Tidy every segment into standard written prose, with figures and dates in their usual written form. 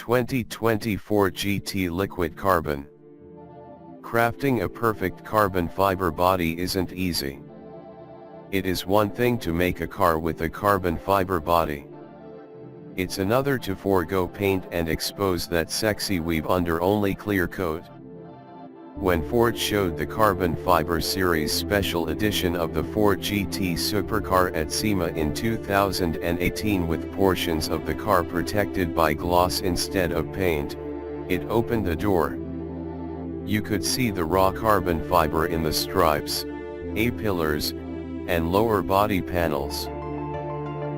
2024 GT Liquid Carbon. Crafting a perfect carbon fiber body isn't easy. It is one thing to make a car with a carbon fiber body. It's another to forego paint and expose that sexy weave under only clear coat. When Ford showed the Carbon Fiber Series Special Edition of the Ford GT supercar at SEMA in 2018 with portions of the car protected by gloss instead of paint, it opened the door. You could see the raw carbon fiber in the stripes, A-pillars, and lower body panels.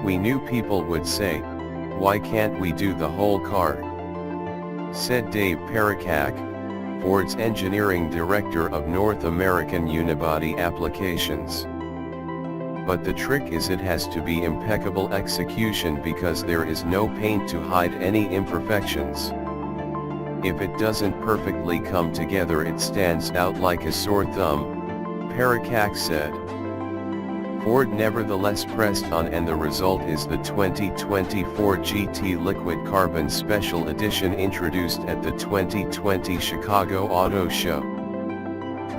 We knew people would say, "Why can't we do the whole car?" said Dave Pericak, Ford's engineering director of North American unibody applications. But the trick is it has to be impeccable execution because there is no paint to hide any imperfections. If it doesn't perfectly come together, it stands out like a sore thumb, Pericak said. Ford nevertheless pressed on, and the result is the 2024 GT Liquid Carbon Special Edition introduced at the 2020 Chicago Auto Show.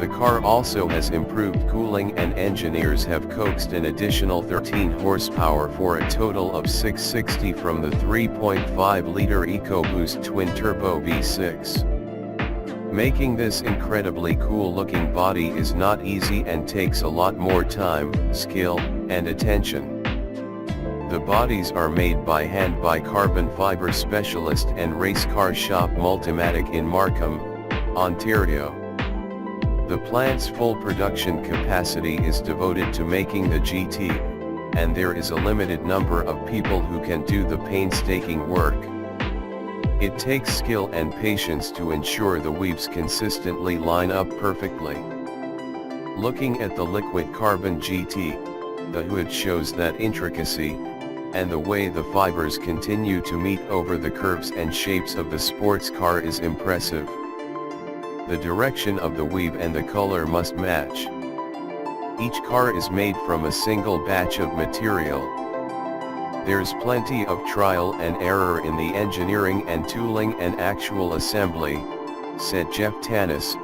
The car also has improved cooling, and engineers have coaxed an additional 13 horsepower for a total of 660 from the 3.5-liter EcoBoost twin-turbo V6. Making this incredibly cool-looking body is not easy and takes a lot more time, skill, and attention. The bodies are made by hand by carbon fiber specialist and race car shop Multimedia in Markham, Ontario. The plant's full production capacity is devoted to making the GT, and there is a limited number of people who can do the painstaking work. It takes skill and patience to ensure the weaves consistently line up perfectly. Looking at the liquid carbon GT, the hood shows that intricacy, and the way the fibers continue to meet over the curves and shapes of the sports car is impressive. The direction of the weave and the color must match. Each car is made from a single batch of material. There's plenty of trial and error in the engineering and tooling and actual assembly, said Jeff Tanis,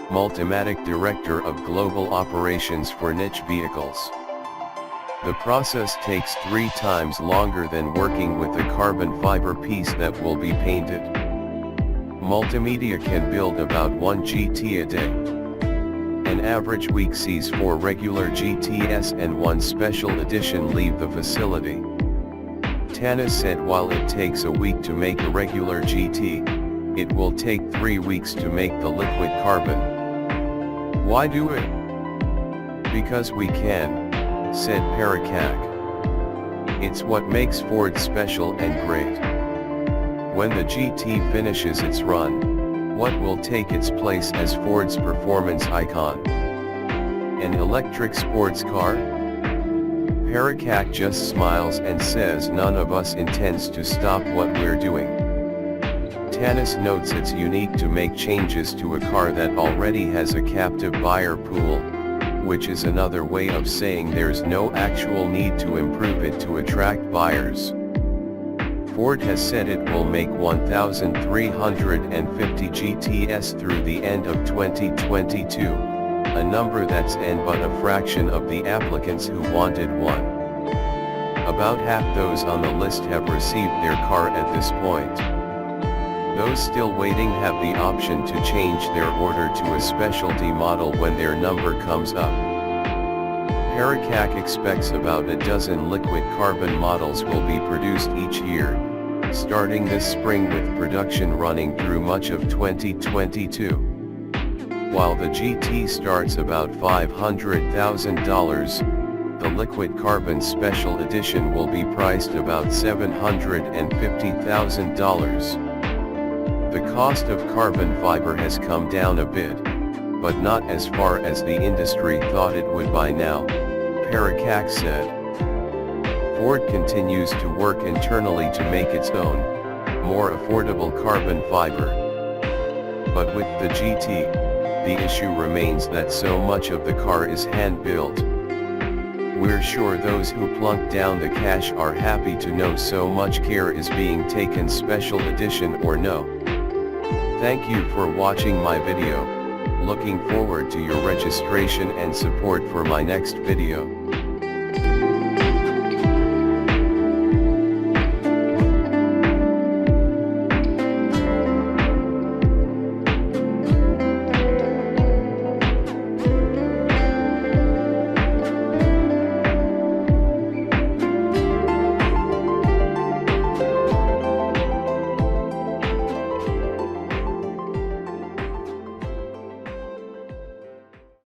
Multimedia Director of Global Operations for Niche Vehicles. The process takes 3 times longer than working with a carbon fiber piece that will be painted. Multimedia can build about 1 GT a day. An average week sees 4 regular GTS and 1 special edition leave the facility. Tanis said while it takes a week to make a regular GT, it will take 3 weeks to make the liquid carbon. Why do it? Because we can, said Pericak. It's what makes Ford special and great. When the GT finishes its run, what will take its place as Ford's performance icon? An electric sports car? Pericak just smiles and says none of us intends to stop what we're doing. Tanis notes it's unique to make changes to a car that already has a captive buyer pool, which is another way of saying there's no actual need to improve it to attract buyers. Ford has said it will make 1,350 GTS through the end of 2022, a number that's but a fraction of the applicants who wanted one. About half those on the list have received their car at this point. Those still waiting have the option to change their order to a specialty model when their number comes up. Pericak expects about a dozen liquid carbon models will be produced each year, starting this spring with production running through much of 2022. While the GT starts about $500,000, the liquid carbon special edition will be priced about $750,000. The cost of carbon fiber has come down a bit, but not as far as the industry thought it would by now, Pericak said. Ford continues to work internally to make its own, more affordable carbon fiber. But with the GT, the issue remains that so much of the car is hand-built. We're sure those who plunked down the cash are happy to know so much care is being taken, special edition or no. Thank you for watching my video. Looking forward to your registration and support for my next video.